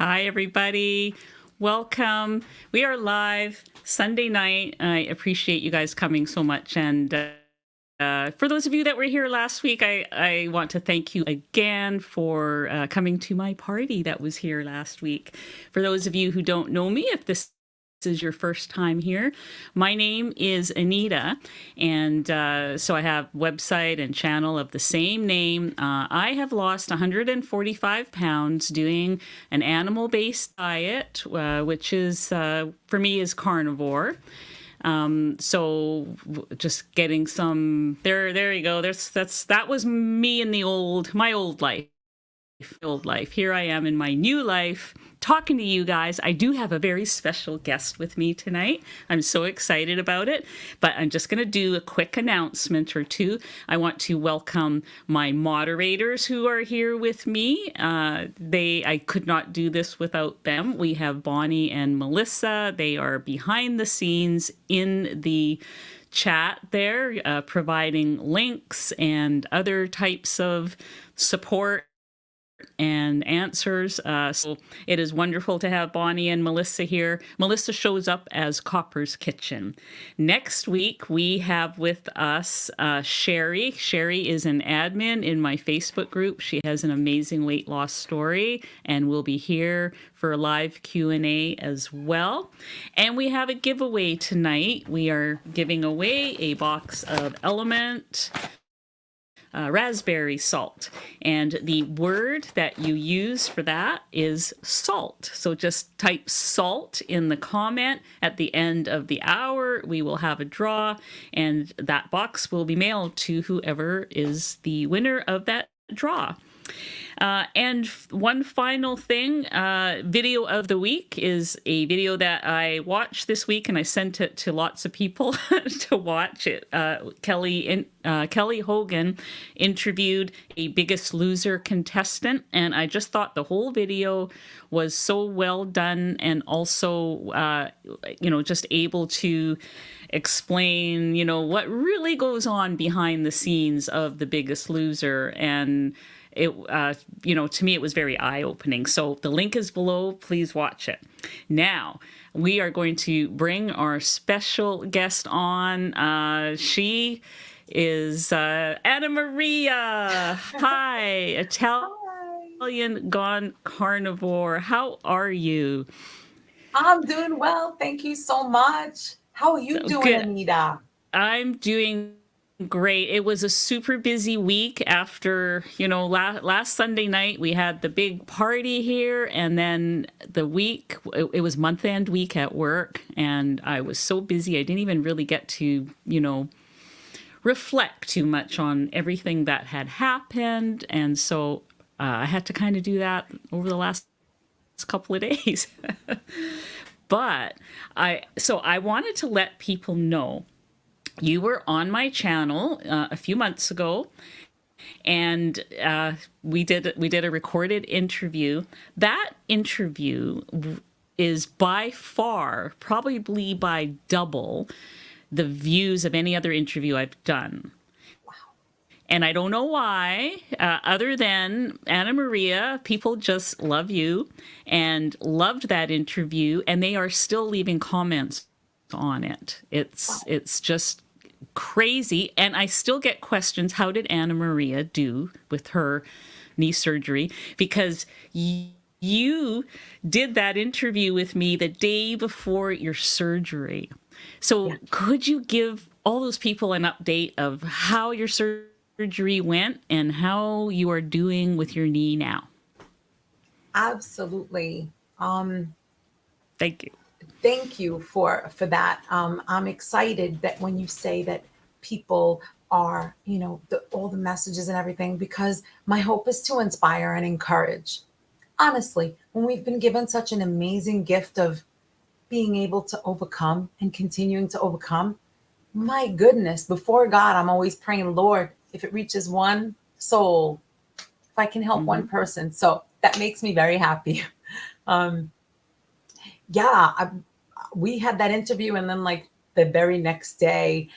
Hi, everybody. Welcome. We are live Sunday night. I appreciate you guys coming so much. And for those of you that were here last week, I want to thank you again for coming to my party that was here last week. For those of you who don't know me, if this is your first time here, my name is Anita, and so I have website and channel of the same name. I have lost 145 pounds doing an animal-based diet, which is for me is carnivore. So just getting some there you go. That was me in my old life. Here I am in my new life talking to you guys. I do have a very special guest with me tonight. I'm so excited about it, but I'm just going to do a quick announcement or two. I want to welcome my moderators who are here with me. I could not do this without them. We have Bonnie and Melissa. They are behind the scenes in the chat there, providing links and other types of support and answers. So it is wonderful to have Bonnie and Melissa here. Melissa shows up as Copper's Kitchen. Next week, we have with us Shari. Shari is an admin in my Facebook group. She has an amazing weight loss story and will be here for a live Q&A as well. And we have a giveaway tonight. We are giving away a box of LMNT raspberry salt, and the word that you use for that is salt. So just type salt in the comment at the end of the hour. We will have a draw, and that box will be mailed to whoever is the winner of that draw. And one final thing, video of the week is a video that I watched this week, and I sent it to lots of people to watch it. Kelly Hogan interviewed a Biggest Loser contestant, and I just thought the whole video was so well done, and also, just able to explain, what really goes on behind the scenes of The Biggest Loser. And it, to me, it was very eye-opening. So the link is below. Please watch it. Now, we are going to bring our special guest on. She is Anna Maria. Hi, Italian Gone Carnivore. How are you? I'm doing well. Thank you so much. How are you doing, Good. Anita? I'm doing great. It was a super busy week after, last Sunday night we had the big party here, and then the week, it was month-end week at work, and I was so busy I didn't even really get to, reflect too much on everything that had happened, and so I had to kind of do that over the last couple of days. But I wanted to let people know you were on my channel a few months ago, and we did a recorded interview. That interview is by far, probably by double, the views of any other interview I've done. And I don't know why, other than Anna Maria, people just love you and loved that interview, and they are still leaving comments on it. It's just crazy. And I still get questions, how did Anna Maria do with her knee surgery? Because you did that interview with me the day before your surgery. So could you give all those people an update of how your surgery went and how you are doing with your knee now? Absolutely. Thank you. Thank you for that. I'm excited that when you say that people are, all the messages and everything, because my hope is to inspire and encourage. Honestly, when we've been given such an amazing gift of being able to overcome and continuing to overcome, my goodness, before God, I'm always praying, Lord, if it reaches one soul, if I can help one person. So that makes me very happy. We had that interview, and then like the very next day,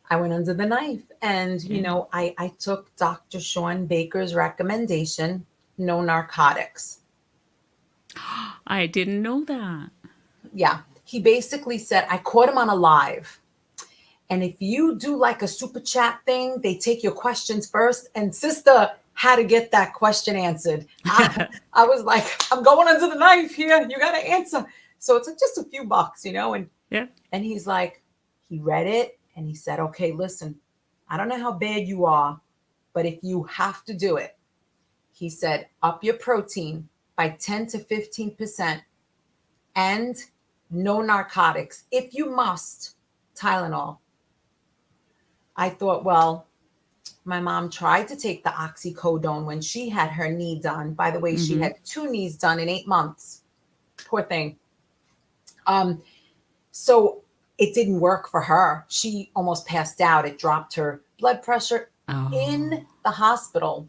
I went under the knife, and I took Dr. Sean Baker's recommendation, no narcotics. I didn't know that. Yeah. He basically said, I caught him on a live. And if you do like a super chat thing, they take your questions first. And sister had to get that question answered. I was like, I'm going under the knife here. You got to answer. So it's just a few bucks, and Yeah. and he's like, he read it and he said, okay, listen, I don't know how bad you are, but if you have to do it, he said, up your protein by 10 to 15% and no narcotics. If you must, Tylenol. I thought, well, my mom tried to take the oxycodone when she had her knee done. By the way, she Mm-hmm. had 2 knees done in 8 months. Poor thing. So it didn't work for her. She almost passed out. It dropped her blood pressure Oh, in the hospital.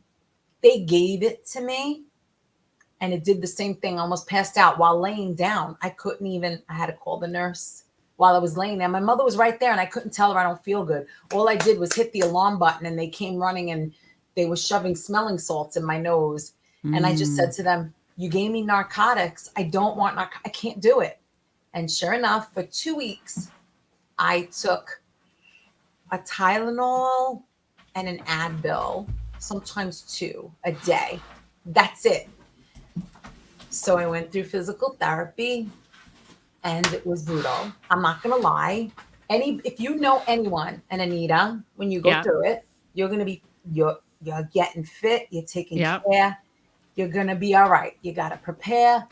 They gave it to me and it did the same thing. Almost passed out while laying down. I couldn't even, I had to call the nurse while I was laying there. My mother was right there and I couldn't tell her I don't feel good. All I did was hit the alarm button and they came running and they were shoving smelling salts in my nose. And I just said mm. to them, you gave me narcotics. I don't want I can't do it. And sure enough, for 2 weeks, I took a Tylenol and an Advil, sometimes 2 a day. That's it. So I went through physical therapy and it was brutal. I'm not gonna lie. If you know anyone, and Anita, when you go Yep. through it, you're gonna be you're getting fit, you're taking Yep. care, you're gonna be all right. You gotta prepare.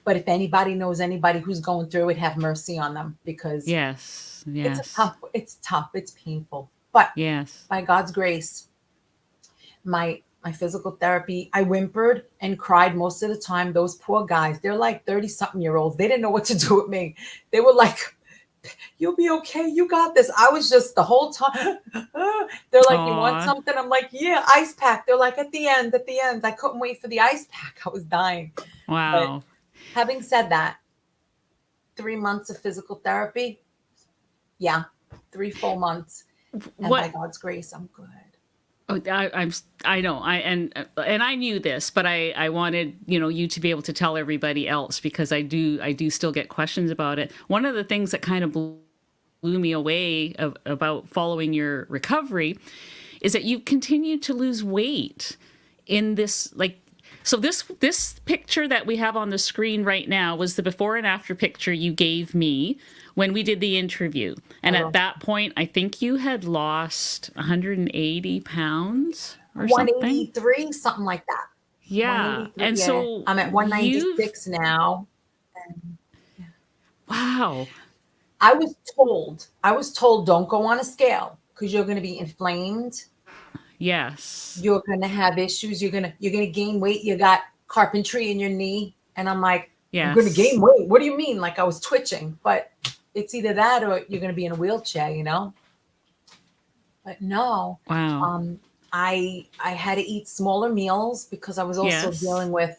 But if anybody knows anybody who's going through it, have mercy on them because Yes. it's Yes. tough, it's painful. But Yes. by God's grace, my physical therapy, I whimpered and cried most of the time. Those poor guys, they're like 30 something year olds. They didn't know what to do with me. They were like, you'll be okay. You got this. I was just the whole time. They're like, you want Aw. something? I'm like, yeah, ice pack. They're like, at the end, at the end. I couldn't wait for the ice pack. I was dying. But Wow. having said that, 3 months of physical therapy, yeah, 3 full months. And by What? God's grace, I'm good. Oh, I know and I knew this, but I wanted you to be able to tell everybody else because I do still get questions about it. One of the things that kind of blew me away about following your recovery is that you continued to lose weight in this so this picture that we have on the screen right now was the before and after picture you gave me when we did the interview. And at that point, I think you had lost 180 pounds or something. 183, something like that. Yeah. 183, And yeah. so I'm at you've, 196 now. And wow. I was told don't go on a scale because you're going to be inflamed. Yes. You're going to have issues. You're going to gain weight. You got carpentry in your knee. And I'm like, I'm going to Yes. gain weight. What do you mean? Like I was twitching, but it's either that or you're going to be in a wheelchair. But no, Wow. um, I had to eat smaller meals because I was also Yes. dealing with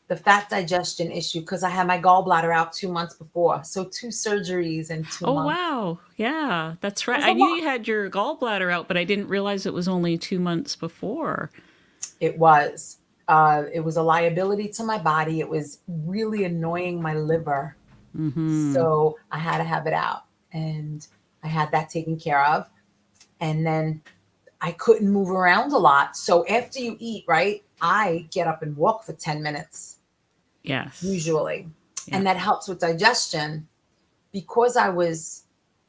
the fat digestion issue because I had my gallbladder out 2 months before. So 2 surgeries in two Oh, months. wow. Yeah, that's It right. was a I knew lot. you had your gallbladder out, but I didn't realize it was only 2 months before. It was. It was a liability to my body. It was really annoying my liver. Mm-hmm. So I had to have it out. And I had that taken care of. And then I couldn't move around a lot. So after you eat, right, I get up and walk for 10 minutes Yes. usually. Yeah. And that helps with digestion. Because I was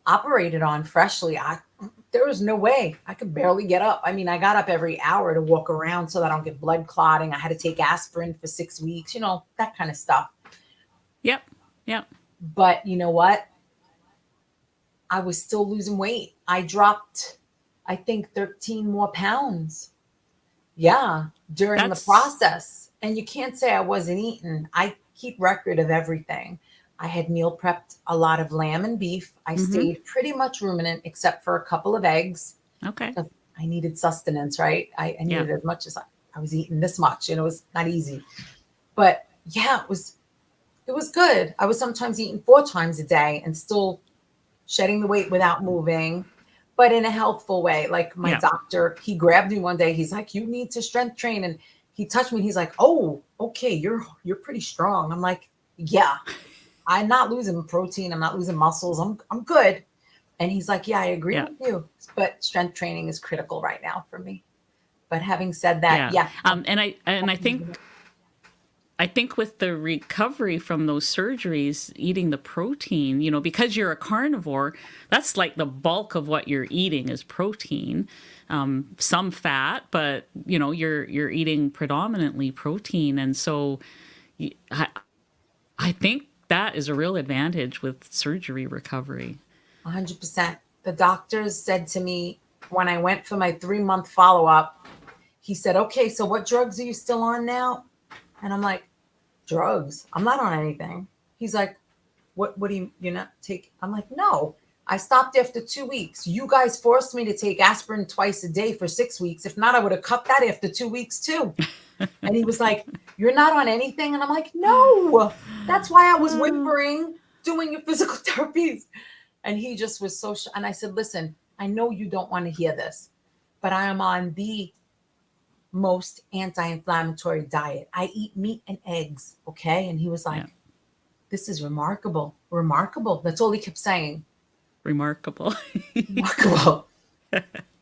operated on freshly, there was no way I could barely get up. I mean, I got up every hour to walk around so that I don't get blood clotting. I had to take aspirin for 6 weeks, that kind of stuff. Yep. Yep. But you know what? I was still losing weight. I dropped, I think, 13 more pounds. Yeah, during the That's process. And you can't say I wasn't eating. I keep record of everything. I had meal prepped a lot of lamb and beef. I mm-hmm. stayed pretty much ruminant except for a couple of eggs. Okay. 'Cause I needed sustenance, right? I Yeah. needed as much as I was eating this much, and it was not easy. But yeah, it was good. I was sometimes eating 4 times a day and still shedding the weight without moving, but in a healthful way. Like my Yeah. doctor, he grabbed me one day. He's like, "You need to strength train," and he touched me. And he's like, "Oh." okay, you're pretty strong. I'm like, yeah, I'm not losing protein. I'm not losing muscles. I'm good. And he's like, yeah, I agree Yeah. with you. But strength training is critical right now for me. But having said that, Yeah. yeah, And I think with the recovery from those surgeries, eating the protein, because you're a carnivore, that's like the bulk of what you're eating is protein, some fat, but you're eating predominantly protein, and so I, I think that is a real advantage with surgery recovery. 100%. The doctors said to me when I went for my 3-month follow up, he said, okay, so what drugs are you still on now? And I'm like, drugs? I'm not on anything. He's like, what do you're not take? I'm like, no, I stopped after 2 weeks. You guys forced me to take aspirin twice a day for 6 weeks. If not, I would have cut that after 2 weeks too. And he was like, you're not on anything. And I'm like, no, that's why I was Oh, whimpering doing your physical therapies. And he just was so, and I said, listen, I know you don't want to hear this, but I am on the most anti-inflammatory diet. I eat meat and eggs. Okay. And he was yeah, like, this is remarkable. Remarkable. That's all he kept saying. remarkable. Remarkable.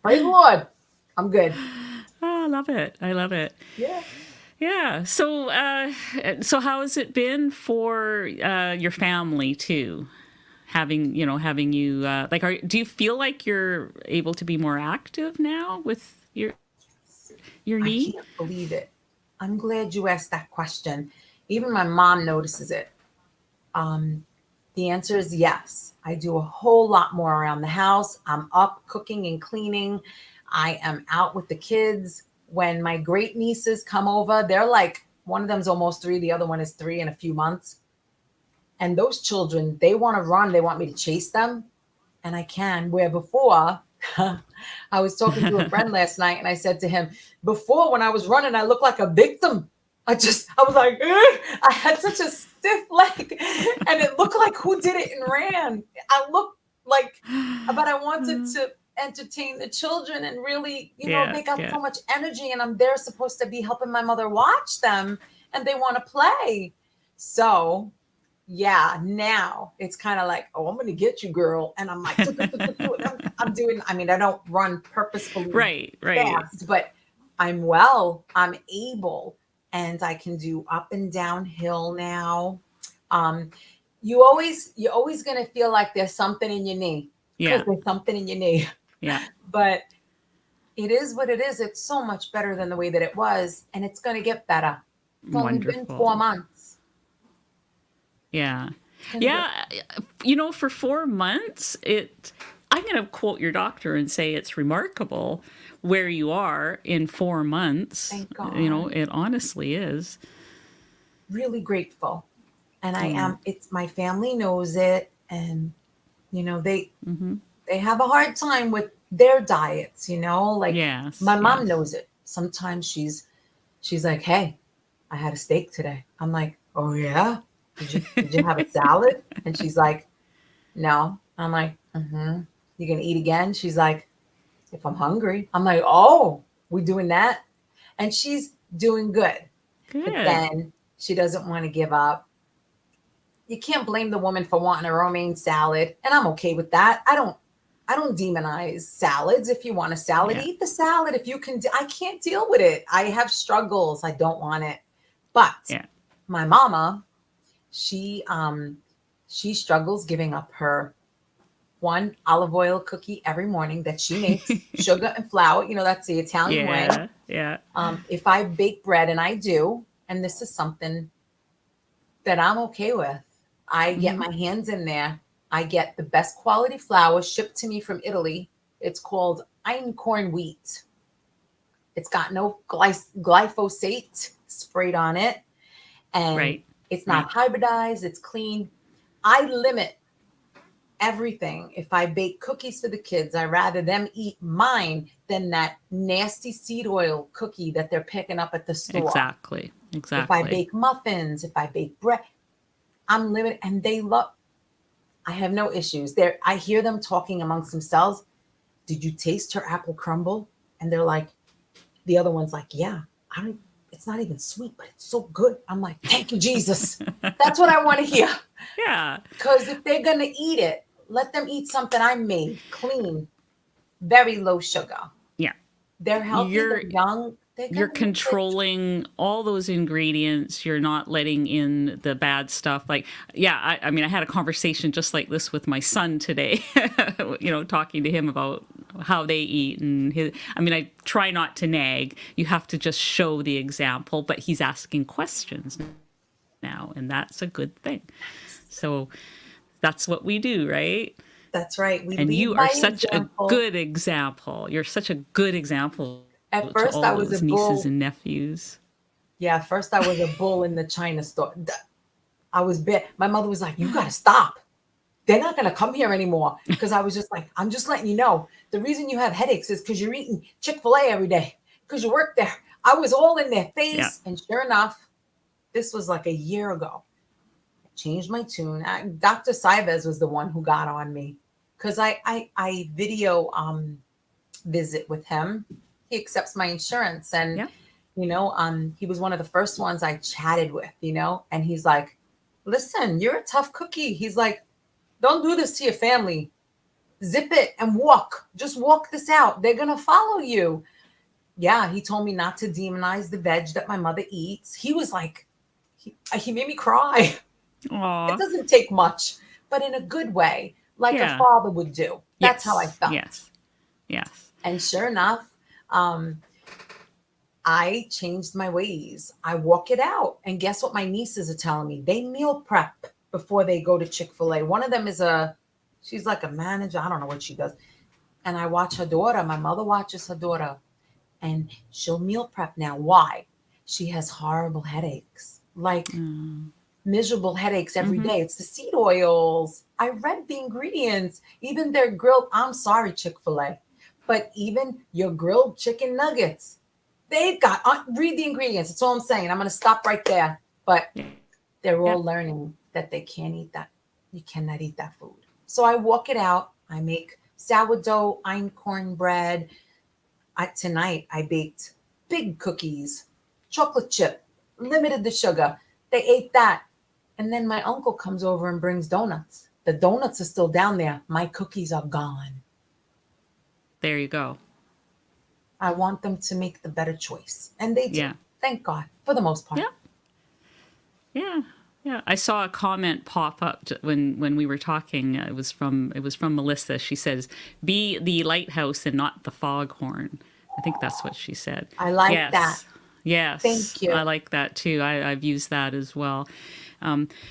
Praise the Lord. I'm good. Oh, I love it. I love it. Yeah. Yeah. So how has it been for your family too? Having you like, do you feel like you're able to be more active now with your I knee? can't believe it. I'm glad you asked that question. Even my mom notices it. Um, the answer is yes. I do a whole lot more around the house. I'm up cooking and cleaning. I am out with the kids. When my great nieces come over, they're like, one of them's almost 3, the other one is 3 in a few months. And those children, they want to run, they want me to chase them, and I can. Where before, I was talking to a friend last night and I said to him, before when I was running, I looked like a victim. I was like, "Ugh." I had such a stiff leg and it looked like who did it and ran. I looked like, but I wanted to entertain the children and really, Yeah, they got yeah, so much energy and I'm there supposed to be helping my mother watch them and they want to play. So yeah, now it's kind of like, oh, I'm gonna get you, girl. And I'm like, I'm doing, I mean, I don't run purposefully right, right. fast, but I'm well, I'm able, and I can do up and downhill now. Um, you're always gonna feel like there's something in your knee because Yeah, there's something in your knee. yeah. But it is what it is. It's so much better than the way that it was, and it's gonna get better. It's only been Wonderful. 4 months. Yeah. It's gonna get Yeah. For 4 months, I'm going to quote your doctor and say it's remarkable where you are in 4 months. thank God. It honestly is. Really grateful. And I Yeah. am, it's my family knows it. And, you know, they, Hmm. they have a hard time with their diets, like Yes. my mom Yes. knows it. Sometimes she's like, hey, I had a steak today. I'm like, oh yeah. Did you have a salad? And she's like, no. I'm like, mm-hmm. You gonna eat again? She's like, if I'm hungry. I'm like, oh, we doing that? And she's doing good. But Good. then she doesn't want to give up. You can't blame the woman for wanting a romaine salad, and I'm okay with that. I don't demonize salads. If you want a salad, Yeah. eat the salad. If you can, I can't deal with it. I have struggles. I don't want it. But Yeah. my mama, she struggles giving up her one olive oil cookie every morning that she makes, sugar and flour. That's the Italian way. Yeah. Yeah. If I bake bread, and I do, and this is something that I'm okay with. I get Hmm. my hands in there. I get the best quality flour shipped to me from Italy. It's called einkorn wheat. It's got no glyphosate sprayed on it, and Right. it's Right. not hybridized. It's clean. I limit everything. If I bake cookies for the kids, I rather them eat mine than that nasty seed oil cookie that they're picking up at the store. Exactly. If I Exactly. bake muffins, if I bake bread, I'm limited, and they love. I have no issues there. I hear them talking amongst themselves. Did you taste her apple crumble? And they're like, the other one's like, yeah. I don't. it's not even sweet, but it's so good. I'm like, thank you, Jesus. That's what I want to hear. Yeah. Because if they're going to eat it, let them eat something I made clean, very low sugar. Yeah. They're healthy, You're they're young, they're you're going to eat it. controlling all those ingredients. You're not letting in the bad stuff. Like, yeah, I mean, I had a conversation just like this with my son today, talking to him about how they eat and I mean, I try not to nag. You have to just show the example, but he's asking questions now, and that's a good thing. So that's what we do, right? That's right. We And lead you are by such a example. good example. You're such a good example At to first, all I was a those nieces bull. and nephews. Yeah, at first I was a bull in the China store. I was bit. My mother was like, "You got to stop. They're not going to come here anymore." Because I was just like, "I'm just letting you know. The reason you have headaches is because you're eating Chick-fil-A every day because you work there." I was all in their Yeah. face, and sure enough, this was like a year ago. I changed my tune. Dr. Saibez was the one who got on me because I video visit with him. He accepts my insurance, and Yeah. he was one of the first ones I chatted with, and he's like, "Listen, you're a tough cookie." He's like, "Don't do this to your family. Zip it and walk. Just walk this out. They're going to follow you." Yeah, he told me not to demonize the veg that my mother eats. He was like, he made me cry. It Aw. doesn't take much, but in a good way, like a Yeah. father would do. That's how I Yes. felt. Yes. Yes. And sure enough, um, I changed my ways. I walk it out. And guess what my nieces are telling me? They meal prep before they go to Chick-fil-A. One of them she's like a manager. I don't know what she does. And I watch her daughter. My mother watches her daughter, and she'll meal prep now. Why? She has horrible headaches, like Mm. miserable headaches every Mm-hmm. day. It's the seed oils. I read the ingredients, even their grilled. I'm sorry, Chick-fil-A, but even your grilled chicken nuggets, they've got, read the ingredients. That's all I'm saying. I'm going to stop right there. But Yeah. they're Yeah. all learning that they can't eat that. You cannot eat that food. So I walk it out. I make sourdough, einkorn bread. Tonight I baked big cookies, chocolate chip, limited the sugar. They ate that. And then my uncle comes over and brings donuts. The donuts are still down there. My cookies are gone. There you go. I want them to make the better choice. And they do. Yeah. Thank God, for the most part. Yeah. Yeah. Yeah. I saw a comment pop up when we were talking. It was from Melissa. She says, "Be the lighthouse and not the foghorn." I think that's what she said. I like that. Yes. Yes. Thank you. I like that too. I've used that as well.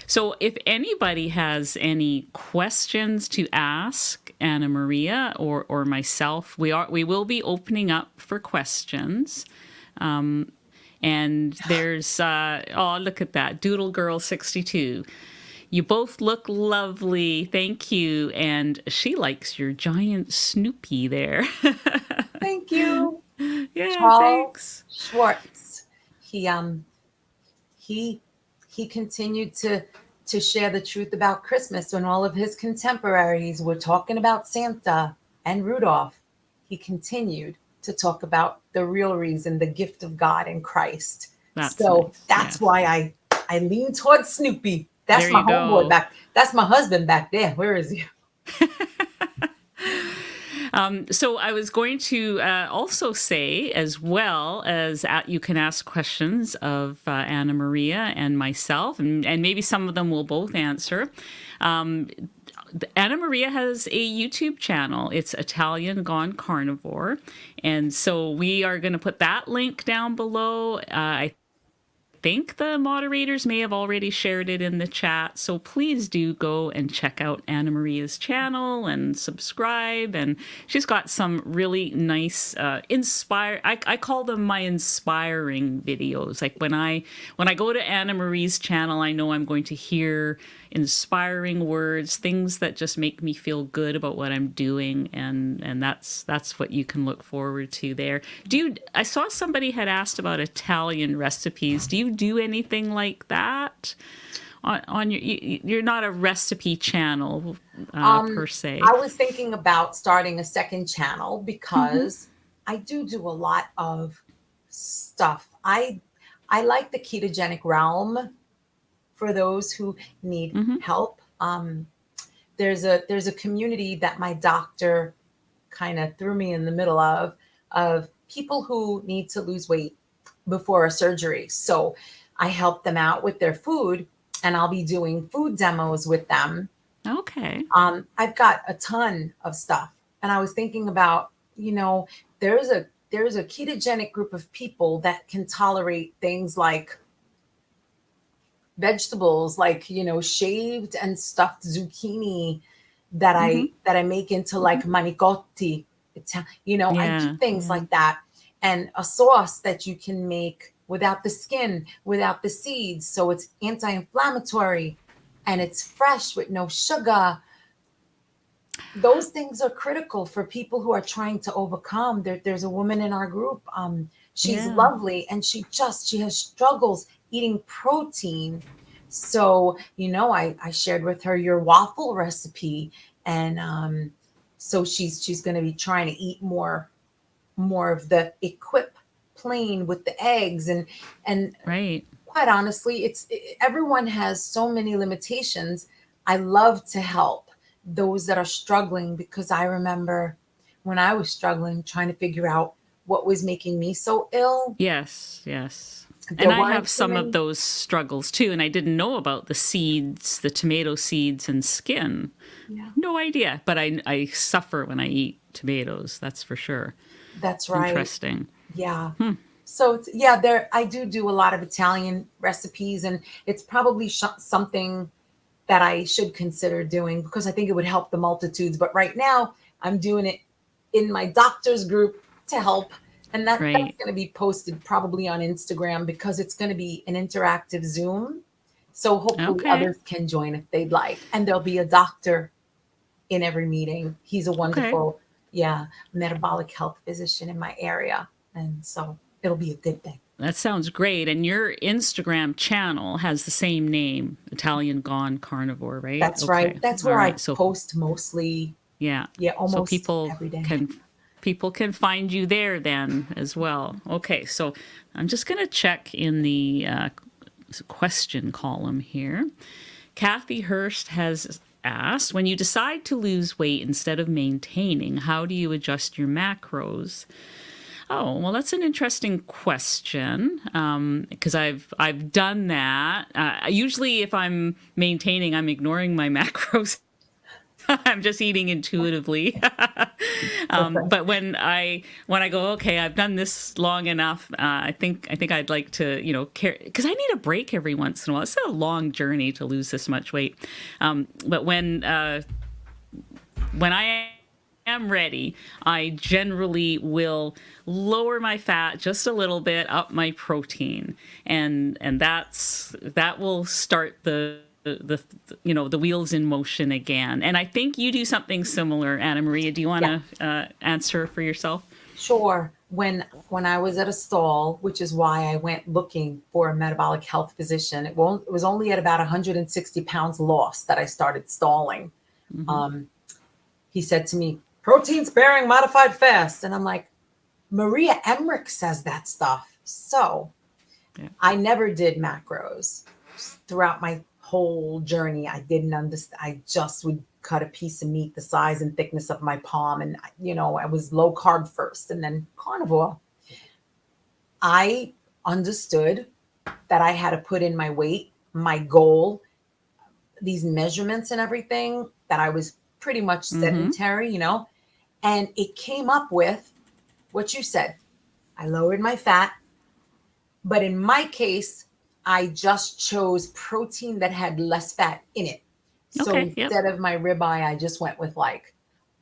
So if anybody has any questions to ask Anna Maria or myself, we will be opening up for questions. And there's oh, look at that, Doodle Girl 62. You both look lovely. Thank you. And she likes your giant Snoopy there. Thank you. Yeah, Charles thanks. Schwartz. He he he continued to share the truth about Christmas when all of his contemporaries were talking about Santa and Rudolph. He continued to talk about the real reason, the gift of God in Christ. That's So nice. that's Yes. why I lean towards Snoopy. That's There my you homeboy go. back. That's my husband back there. Where is he? So I was going to also say, as well as you can ask questions of Anna Maria and myself, and maybe some of them will both answer. Um, Anna Maria has a YouTube channel. It's Italian Gone Carnivore. And so we are going to put that link down below. I think the moderators may have already shared it in the chat. So please do go and check out Anna Maria's channel and subscribe. And she's got some really nice, I call them my inspiring videos. Like when I go to Anna Marie's channel, I know I'm going to hear inspiring words, things that just make me feel good about what I'm doing, and that's what you can look forward to there. I saw somebody had asked about Italian recipes. Do you do anything like that on you're not a recipe channel per se? I was thinking about starting a second channel Hmm. because I do a lot of stuff. I like the ketogenic realm for those who need Hmm. help. There's a community that my doctor kind of threw me in the middle of people who need to lose weight before a surgery. So I help them out with their food, and I'll be doing food demos with them. Okay. I've got a ton of stuff, and I was thinking about, there's a ketogenic group of people that can tolerate things like vegetables, like shaved and stuffed zucchini that Hmm. I make into like manicotti. I do Yeah. things Yeah. like that, and a sauce that you can make without the skin, without the seeds, so it's anti-inflammatory and it's fresh with no sugar. Those things are critical for people who are trying to overcome. There's a woman in our group. She's Yeah. lovely, and she has struggles eating protein. So I shared with her your waffle recipe, and so she's going to be trying to eat more of the equip plain with the eggs, and Right. quite honestly, everyone has so many limitations. I love to help those that are struggling, because I remember when I was struggling trying to figure out what was making me so ill. Yes. Yes. There And I have weren't too some of many. those struggles too. And I didn't know about the seeds, the tomato seeds and skin. Yeah, No idea. But I suffer when I eat tomatoes. That's for sure. that's right. Interesting. Yeah. So yeah, there I do a lot of Italian recipes, and it's probably something that I should consider doing, because I think it would help the multitudes. But right now, I'm doing it in my doctor's group to help. And that's Right. going to be posted probably on Instagram, because it's going to be an interactive Zoom. So hopefully Okay. others can join if they'd like. And there'll be a doctor in every meeting. He's a Okay. wonderful, yeah, metabolic health physician in my area. And so it'll be a good thing. That sounds great. And your Instagram channel has the same name, Italian Gone Carnivore, right? That's right. Okay. That's All where I right. So post mostly. yeah. Yeah, So almost every day. people can find you there then as well. Okay. So I'm just going to check in the question column here. Kathy Hurst has asked, when you decide to lose weight instead of maintaining, how do you adjust your macros? Oh, well, that's an interesting question, because I've done that. Usually, if I'm maintaining, I'm ignoring my macros. I'm just eating intuitively. Okay. But when I go, okay, I've done this long enough. I think I'd like to, care, because I need a break every once in a while. It's a long journey to lose this much weight. But when I am ready, I generally will lower my fat just a little bit, up my protein, and that will start the wheels in motion again. And I think you do something similar, Anna Maria. Do you want Yeah, to answer for yourself? sure. When I was at a stall, which is why I went looking for a metabolic health physician, it was only at about 160 pounds lost that I started stalling. Hmm. Um, he said to me, protein sparing modified fast. And I'm like, Maria Emmerich says that stuff. So Yeah. I never did macros throughout my whole journey. I didn't understand. I just would cut a piece of meat the size and thickness of my palm. And, I was low carb first and then carnivore. I understood that I had to put in my weight, my goal, these measurements and everything, that I was pretty much Hmm. sedentary, and it came up with what you said. I lowered my fat, but in my case, I just chose protein that had less fat in it. So Okay. Yep. instead of my ribeye, I just went with like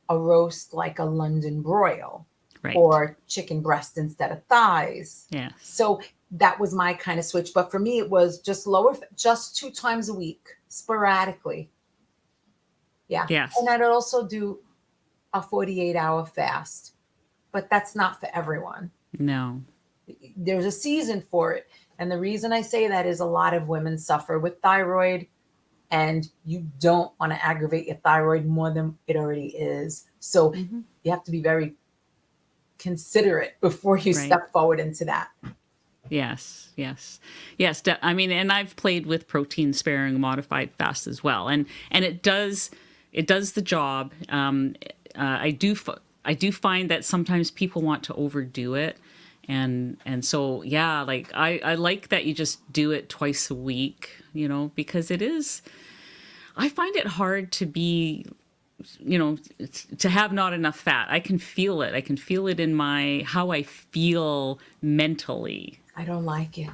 a roast, like a London broil, Right. or chicken breast instead of thighs. Yes. So that was my kind of switch. But for me, it was just just 2 times a week, sporadically. Yeah. And Yes. I'd also do a 48-hour fast, but that's not for everyone. No. There's a season for it. And the reason I say that is a lot of women suffer with thyroid, and you don't want to aggravate your thyroid more than it already is. So Hmm. you have to be very considerate before you Right. step forward into that. Yes, yes, yes. I mean, and I've played with protein sparing modified fast as well, and it does the job. I do find that sometimes people want to overdo it, and so yeah, like I like that you just do it twice a week, because it is. I find it hard to be, to have not enough fat. I can feel it. I can feel it in my how I feel mentally. I don't like it.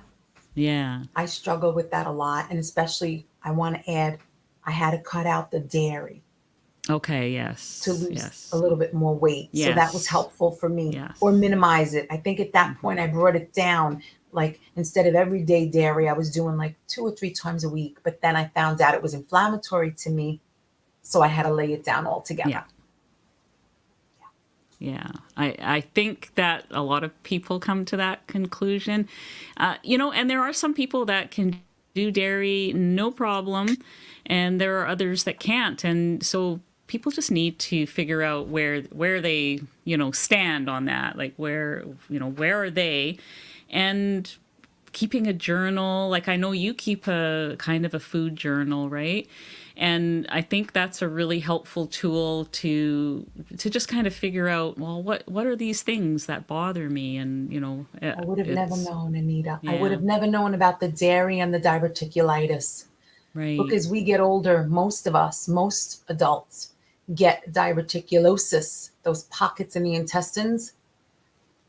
Yeah. I struggle with that a lot. And especially, I want to add, I had to cut out the dairy Okay. to Yes. lose a Yes. little bit more weight. So that was Yes. helpful for me, or Yes. minimize it. I think at that point, I brought it down. Like instead of everyday dairy, I was doing like 2 or 3 times a week. But then I found out it was inflammatory to me. So I had to lay it down Yeah. altogether. Yeah. I think that a lot of people come to that conclusion. And there are some people that can do dairy no problem, and there are others that can't. And so people just need to figure out where they, stand on that. Like where are they? And keeping a journal, like I know you keep a kind of a food journal, right? And I think that's a really helpful tool to just kind of figure out, well, what are these things that bother me? And I would have never it's known, Anita. I would yeah, have never known about the dairy and the diverticulitis. Look, right. as we get older, most of us, most adults, get diverticulosis, those pockets in the intestines.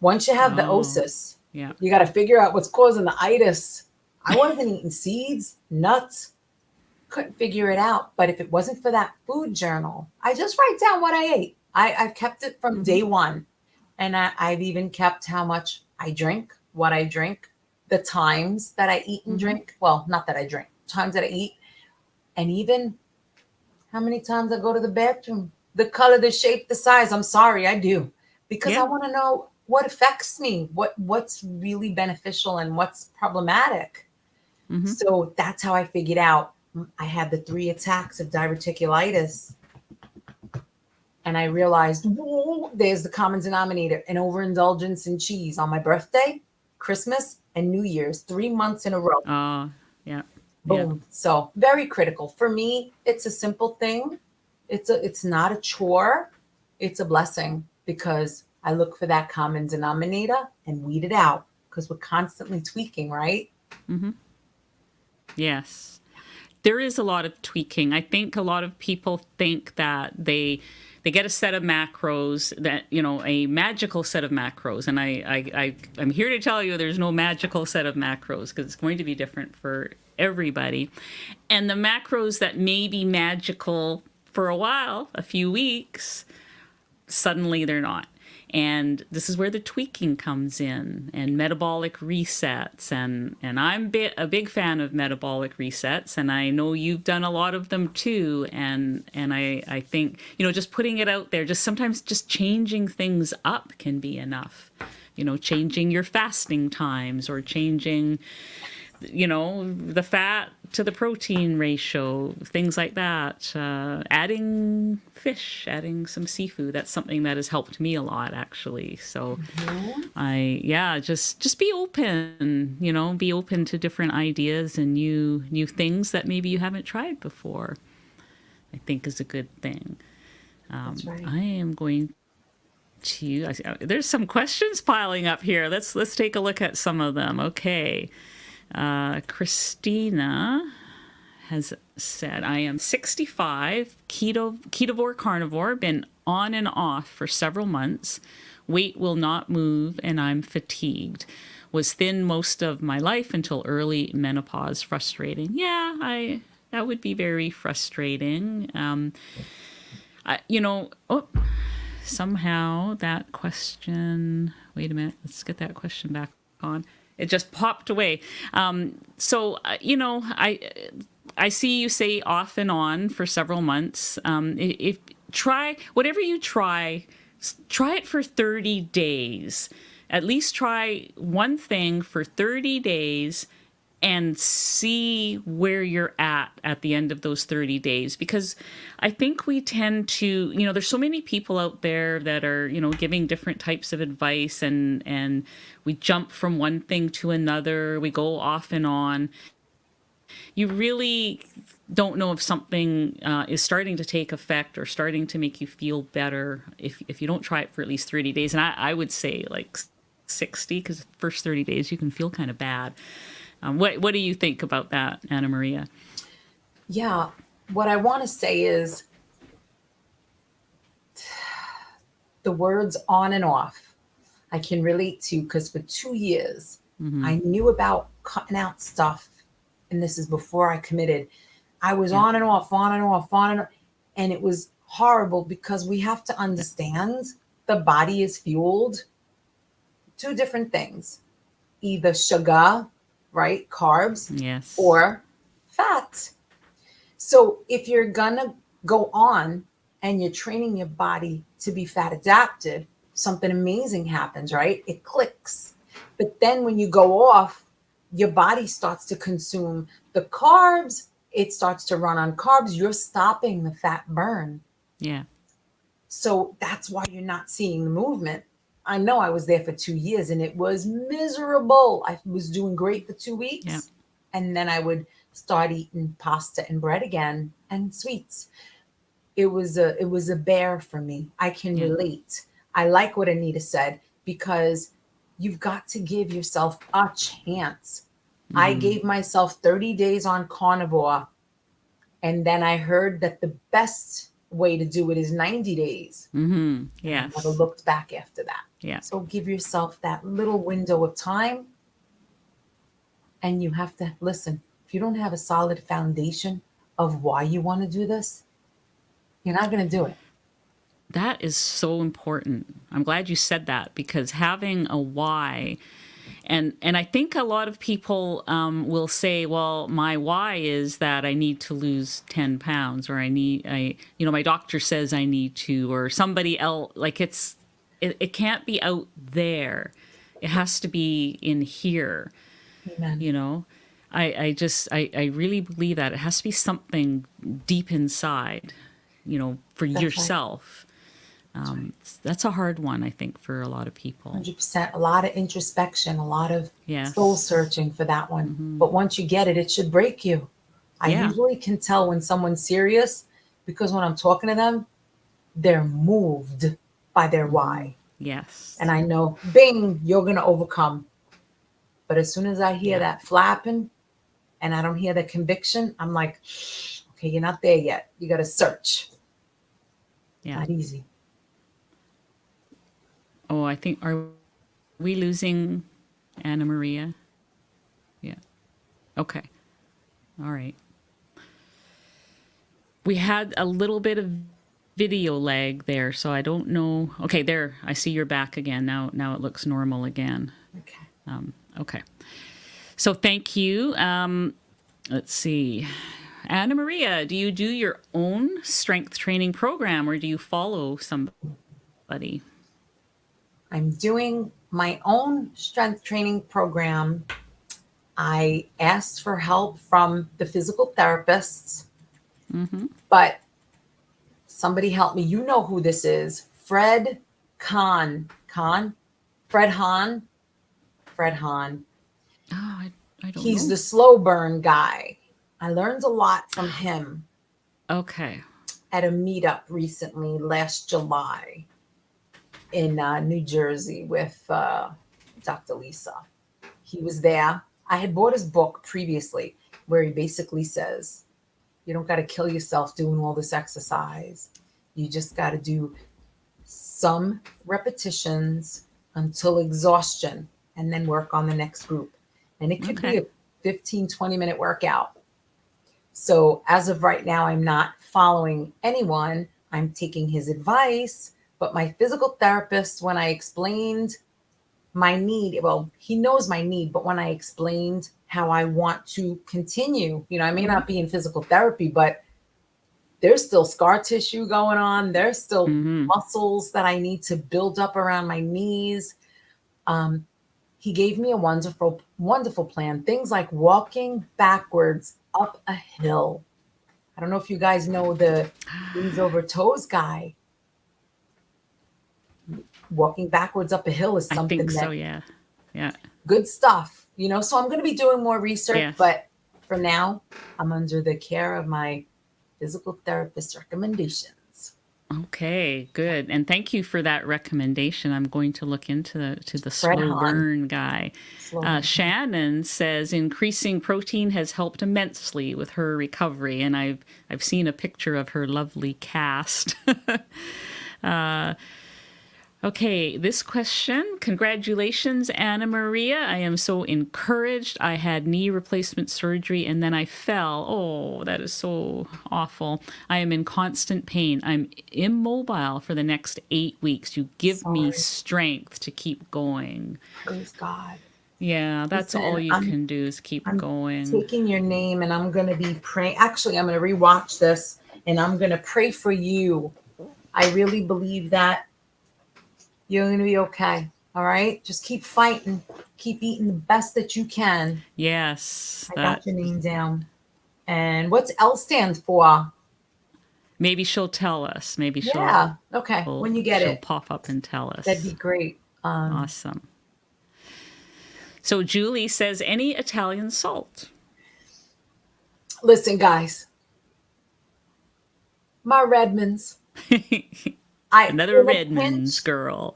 Once you have the Oh, osis, yeah. you got to figure out what's causing the itis. I wasn't eating seeds, nuts, couldn't figure it out. But if it wasn't for that food journal, I just write down what I ate. I've kept it from Hmm. day one. And I've even kept how much I drink, what I drink, the times that I eat and Hmm. drink. Well, not that I drink, times that I eat, and even how many times I go to the bathroom, the color, the shape, the size. I'm sorry, I do, because I Yeah. want to know what affects me, what's really beneficial and what's problematic. Hmm. So that's how I figured out I had the 3 attacks of diverticulitis. And I realized, whoa, there's the common denominator, an overindulgence in cheese on my birthday, Christmas, and New Year's, 3 months in a row. Yeah. Yeah. Boom. So very critical. For me, it's a simple thing. It's not a chore. It's a blessing because I look for that common denominator and weed it out because we're constantly tweaking, right? Hmm. Yes. There is a lot of tweaking. I think a lot of people think that they get a set of macros, that a magical set of macros, and I'm here to tell you there's no magical set of macros, because it's going to be different for everybody. And the macros that may be magical for a while, a few weeks, suddenly they're not. And this is where the tweaking comes in, and metabolic resets. And I'm a big fan of metabolic resets, and I know you've done a lot of them too. And I think, just putting it out there, just sometimes just changing things up can be enough. Changing your fasting times, or changing the fat to the protein ratio, things like that. Adding fish, adding some seafood. That's something that has helped me a lot, actually. So Mhm. just be open, be open to different ideas and new things that maybe you haven't tried before, I think is a good thing. That's right. I am going there's some questions piling up here. Let's take a look at some of them. Okay. Christina has said, I am 65, ketovore carnivore, been on and off for several months. Weight will not move and I'm fatigued. Was thin most of my life until early menopause. Frustrating. Yeah, that would be very frustrating. Somehow that question, wait a minute, let's get that question back on. It just popped away. I see you say off and on for several months. If try whatever you try it for 30 days. At least try one thing for 30 days and see where you're at the end of those 30 days. Because I think we tend to, there's so many people out there that are, giving different types of advice, and we jump from one thing to another, we go off and on. You really don't know if something is starting to take effect or starting to make you feel better if you don't try it for at least 30 days. And I would say like 60, because the first 30 days you can feel kind of bad. What do you think about that, Anna Maria? Yeah. What I want to say is the words on and off, I can relate to, because for 2 years, Mm-hmm. I knew about cutting out stuff. And this is before I committed. I was Yeah. on and off, on and off, on and off. And it was horrible, because we have to understand the body is fueled two different things, either sugar, right? Carbs, Yes. or fat. So if you're gonna go on and you're training your body to be fat adapted, something amazing happens, right? It clicks. But then when you go off, your body starts to consume the carbs. It starts to run on carbs. You're stopping the fat burn. Yeah. So that's why you're not seeing the movement. I know I was there for 2 years and it was miserable. I was doing great for two Yeah. weeks. And then I would start eating pasta and bread again and sweets. It was a bear for me. I can Yeah. relate. I like what Anita said, because you've got to give yourself a chance. I Mm-hmm. gave myself 30 days on carnivore, and then I heard that the best way to do it is 90 days. Mm-hmm. And I never Yes. looked back after that. Yeah. So give yourself that little window of time, and you have to listen. If you don't have a solid foundation of why you want to do this, you're not going to do it. That is so important. I'm glad you said that, because having a why, and I think a lot of people will say, well, my why is that I need to lose 10 pounds, or my doctor says I need to, or somebody else, like it can't be out there. It has to be in here, Amen. you know. I really believe that it has to be something deep inside, for That's right. yourself. That's right. That's a hard one, I think, for a lot of people. 100%. A lot of introspection, a lot of soul Yes. searching for that one. Hmm. But once you get it, it should break you. I Yeah. usually can tell when someone's serious, because when I'm talking to them, they're moved by their Hmm. why. And Yes. I know, bing, you're going to overcome. But as soon as I hear Yeah. that flapping and I don't hear the conviction, I'm like, okay, you're not there yet. You got to search. Yeah. Not easy. Oh, I think, are we losing Anna Maria? Yeah. Okay. All right. We had a little bit of video lag there, so I don't know. Okay, there. I see you're back again. Now it looks normal again. Okay. Okay. So thank you. Let's see. Anna Maria, do you do your own strength training program, or do you follow somebody? I'm doing my own strength training program. I asked for help from the physical therapists, Mm-hmm. but somebody help me. You know who this is. Fred Kahn. Kahn? Fred Hahn? Fred Hahn. Oh, I don't He's know. the slow burn guy. I learned a lot from him Okay. at a meetup recently, last July, in New Jersey with Dr. Lisa. He was there. I had bought his book previously, where he basically says, you don't got to kill yourself doing all this exercise. You just got to do some repetitions until exhaustion, and then work on the next group. And it could be Okay. a 15, 20-minute workout. So as of right now, I'm not following anyone. I'm taking his advice. But my physical therapist, when I explained my need, well, he knows my need, but when I explained how I want to continue, I may Mm-hmm. not be in physical therapy, but there's still scar tissue going on. There's still Mm-hmm. muscles that I need to build up around my knees. Um, he gave me a wonderful, wonderful plan. Things like walking backwards up a hill. I don't know if you guys know the knees over toes guy. Walking backwards up a hill is I think something so. that Yeah. Yeah. good stuff, So I'm going to be doing more research, Yes. but for now, I'm under the care of my physical therapist recommendations. Okay, good. And thank you for that recommendation. I'm going to look into the Fred slow Hahn, burn guy. slow burn. Shannon says increasing protein has helped immensely with her recovery, and I've seen a picture of her lovely cast. Okay, this question. Congratulations, Anna Maria. I am so encouraged. I had knee replacement surgery and then I fell. Oh, that is so awful. I am in constant pain. I'm immobile for the next 8 weeks. You give me Sorry. strength to keep going. Praise God. Yeah, that's all Listen, you can do is keep I'm going. taking your name and I'm going to be praying. Actually, I'm going to rewatch this and I'm going to pray for you. I really believe that you're going to be okay. All right. Just keep fighting. Keep eating the best that you can. Yes, I got that your name down. And what's L stand for? maybe she'll tell us. Maybe Yeah. Okay. When you get she'll it, pop up and tell that'd be us. great. Awesome. So Julie says, any Italian salt? Listen, guys, my Redmonds. I Another in a Redmonds pinch, girl.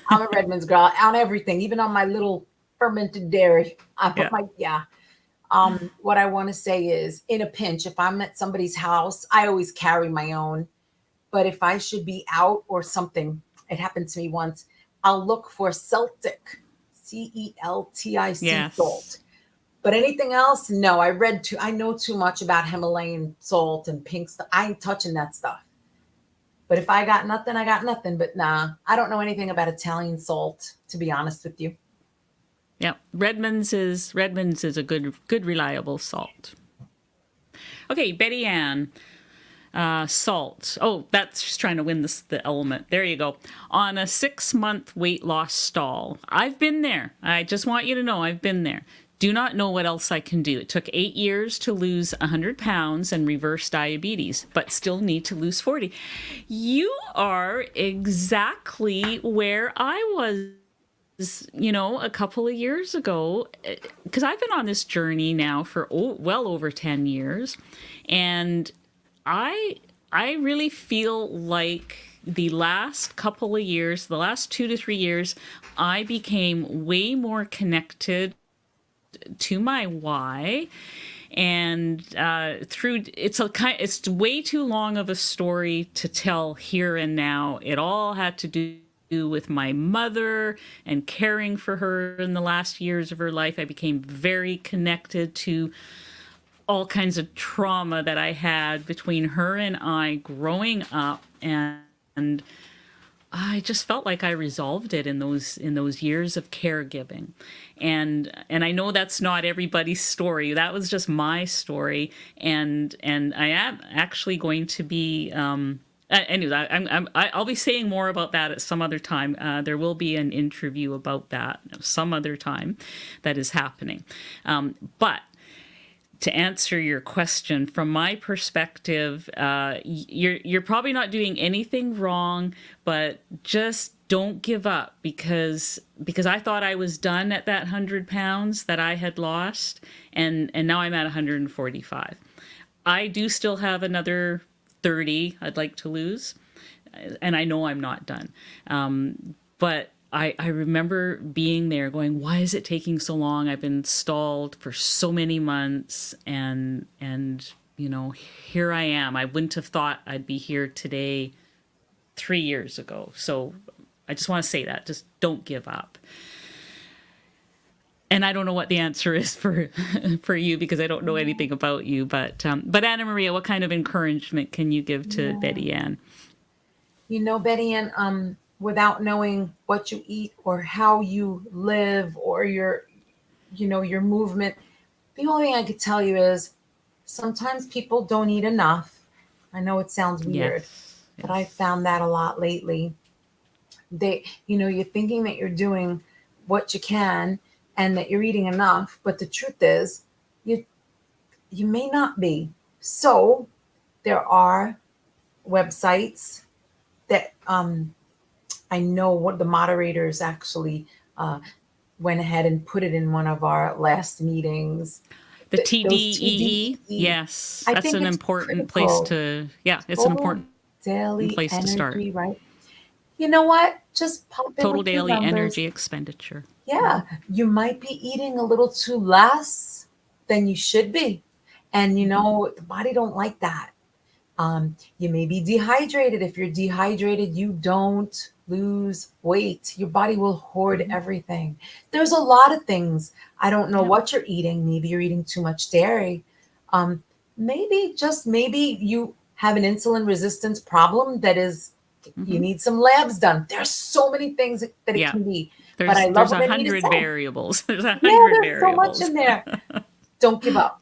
I'm a Redmonds girl on everything, even on my little fermented dairy. I put Yeah. my yeah. What I want to say is, in a pinch, if I'm at somebody's house, I always carry my own. But if I should be out or something, it happened to me once. I'll look for Celtic, Celtic Yes. salt. But anything else, no. I know too much about Himalayan salt and pink stuff. I ain't touching that stuff. But if I got nothing, I got nothing. But nah, I don't know anything about Italian salt, to be honest with you. Yeah. Redmonds is a good reliable salt. Okay, Betty Ann. Salt. Oh, that's just trying to win the element. There you go. On a 6-month weight loss stall. I've been there. I just want you to know I've been there. Do not know what else I can do. It took 8 years to lose 100 pounds and reverse diabetes, but still need to lose 40. You are exactly where I was, a couple of years ago, because I've been on this journey now for well over 10 years. And I I really feel like the last couple of years, the last 2 to 3 years, I became way more connected to my why. And through it's way too long of a story to tell here and now. It all had to do with my mother and caring for her in the last years of her life. I became very connected to all kinds of trauma that I had between her and I growing up, and I just felt like I resolved it in those years of caregiving. And I know that's not everybody's story. That was just my story. And I am actually going to be anyway, I'll be saying more about that at some other time. There will be an interview about that some other time that is happening. But to answer your question, from my perspective, you're probably not doing anything wrong, but just don't give up, because I thought I was done at that 100 pounds that I had lost, and now I'm at 145. I do still have another 30 I'd like to lose, and I know I'm not done. But I remember being there going, why is it taking so long? I've been stalled for so many months, and here I am. I wouldn't have thought I'd be here today 3 years ago. So I just want to say that. Just don't give up. And I don't know what the answer is for for you, because I don't know anything about you. But Anna Maria, what kind of encouragement can you give to Yeah. Betty Ann? Betty Ann, without knowing what you eat or how you live or your movement, the only thing I could tell you is sometimes people don't eat enough. I know it sounds weird, Yes, but I yes, found that a lot lately. You're thinking that you're doing what you can and that you're eating enough. But the truth is, you you may not be. So there are websites that I know what the moderators actually uh, went ahead and put it in one of our last meetings. The Those TDEE, TDEE. yes, I that's think an it's important place critical. to, yeah, it's an Total important daily place to start. energy, right? You know what? Just pop in Total with your daily numbers. energy expenditure. Yeah, you might be eating a little too less than you should be. And you Mm-hmm. know, the body don't like that. You may be dehydrated. If you're dehydrated, you don't lose weight. Your body will hoard Mm-hmm. everything. There's a lot of things. I don't know Yep. what you're eating. Maybe you're eating too much dairy. Um, maybe, just maybe, you have an insulin resistance problem that is, you Mm-hmm. need some labs done. There's so many things that it Yeah. can be. But I There's love a what Anita hundred said. variables. There's a Yeah, hundred there's so much variables. in there. Don't give up.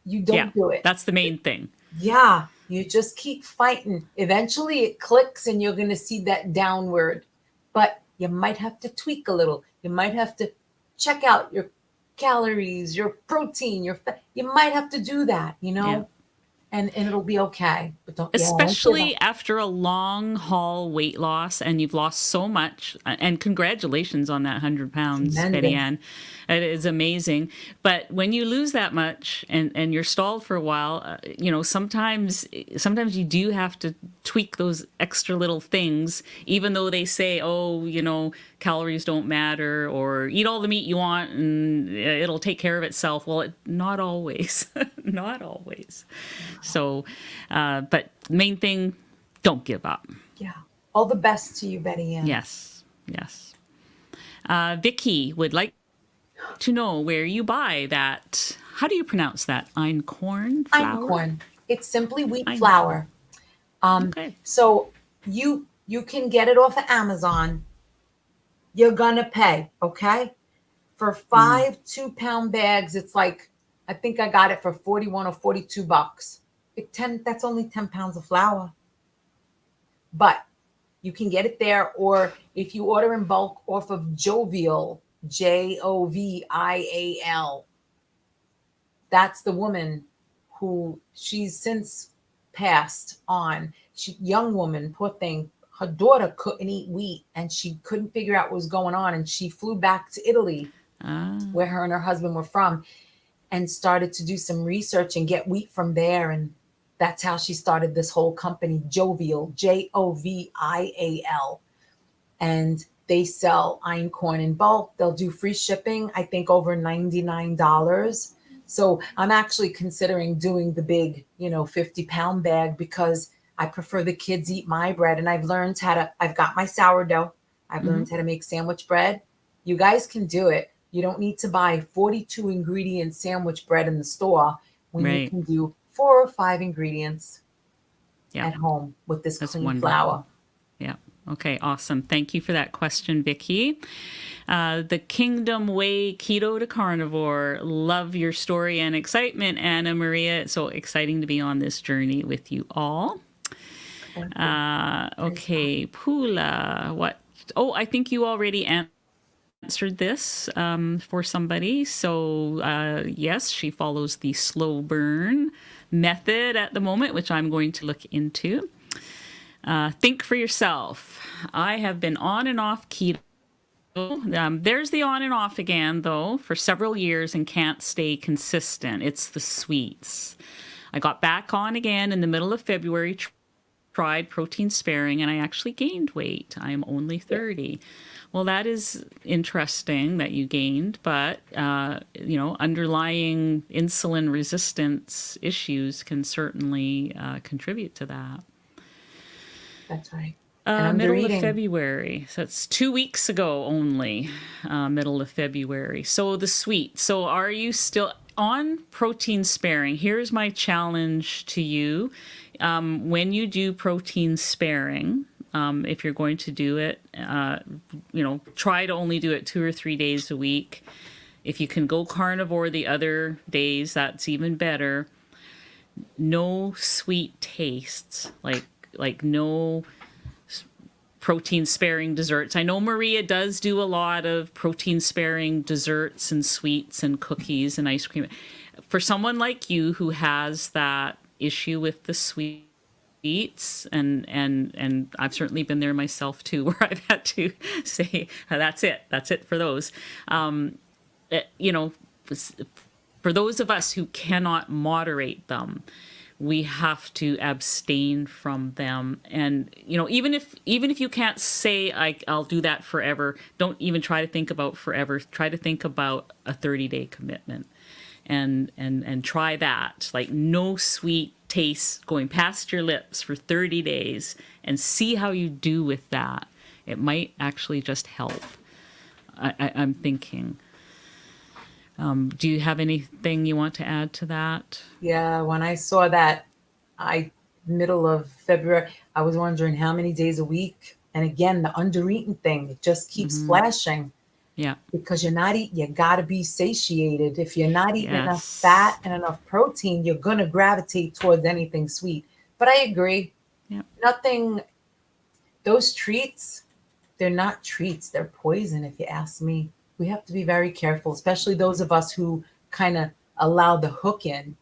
You Yeah, don't do it. that's the main thing. Yeah, you just keep fighting. Eventually it clicks and you're going to see that downward. But you might have to tweak a little. You might have to check out your calories, your protein, your fat. You might have to do that, Yeah. and it'll be okay. But don't give Especially up. after a long haul weight loss and you've lost so much. And congratulations on that 100 pounds, Betty Tremendous. Ann. It is amazing. But when you lose that much and you're stalled for a while, sometimes you do have to tweak those extra little things, even though they say, oh, calories don't matter, or eat all the meat you want and it'll take care of itself. Well, not always. Not always. So, but main thing, don't give up. Yeah. All the best to you, Betty Ann. Yes, yes. Vicky would like to know where you buy that. How do you pronounce that? Einkorn flour? Einkorn. It's simply wheat Einkorn. flour. Okay. So you can get it off of Amazon. You're gonna pay, okay? For Mm. 5 2-pound bags, it's like, I think I got it for 41 or 42 bucks. That's only 10 pounds of flour. But you can get it there, or if you order in bulk off of Jovial, Jovial, that's the woman who, she's since passed on. Young woman, poor thing. Her daughter couldn't eat wheat and she couldn't figure out what was going on. And she flew back to Italy, Ah, where her and her husband were from, and started to do some research and get wheat from there. And that's how she started this whole company, Jovial, Jovial. And they sell einkorn in bulk. They'll do free shipping, I think over $99. So I'm actually considering doing the big, 50-pound bag, because I prefer the kids eat my bread. And I've got my sourdough. I've hmm learned how to make sandwich bread. You guys can do it. You don't need to buy 42 ingredient sandwich bread in the store when you right. can do 4 or 5 ingredients Yeah, at home with this that's clean wonderful. flour. Yeah. Okay, awesome. Thank you for that question, Vicky. The Kingdom Way Keto to Carnivore. Love your story and excitement, Anna Maria. It's so exciting to be on this journey with you all. Thank you. Praise God. Okay, Pula. What? Oh, I think you already answered this for somebody. So, yes, she follows the slow burn method at the moment, which I'm going to look into. Think for yourself. I have been on and off keto. There's the on and off again, though, for several years and can't stay consistent. It's the sweets. I got back on again in the middle of February, tried protein sparing, and I actually gained weight. I am only 30. Well, that is interesting that you gained, but, underlying insulin resistance issues can certainly contribute to that. That's right. And under Middle of eating. February. So it's 2 weeks ago only, middle of February. So the sweet. So are you still on protein sparing? Here's my challenge to you. When you do protein sparing, if you're going to do it, try to only do it 2 or 3 days a week. If you can go carnivore the other days, that's even better. No sweet tastes, like no protein sparing desserts. I know Maria does do a lot of protein sparing desserts and sweets and cookies and ice cream. For someone like you who has that issue with the sweets, and I've certainly been there myself too, where I've had to say, that's it for those. You know, for those of us who cannot moderate them, we have to abstain from them. And you know, even if you can't say I'll do that forever, don't even try to think about forever. Try to think about a 30-day commitment, and try that. Like, no sweet taste going past your lips for 30 days, and see how you do with that. It might actually just help. I'm thinking. Do you have anything you want to add to that? Yeah, when I saw that, middle of February, I was wondering how many days a week. And again, the under eating thing, it just keeps flashing. Yeah. Because you're not eating, you got to be satiated. If you're not eating enough Yes. fat and enough protein, you're going to gravitate towards anything sweet. But I agree. Yeah. Nothing, those treats, they're not treats. They're poison, if you ask me. We have to be very careful, especially those of us who kind of allow the hook in.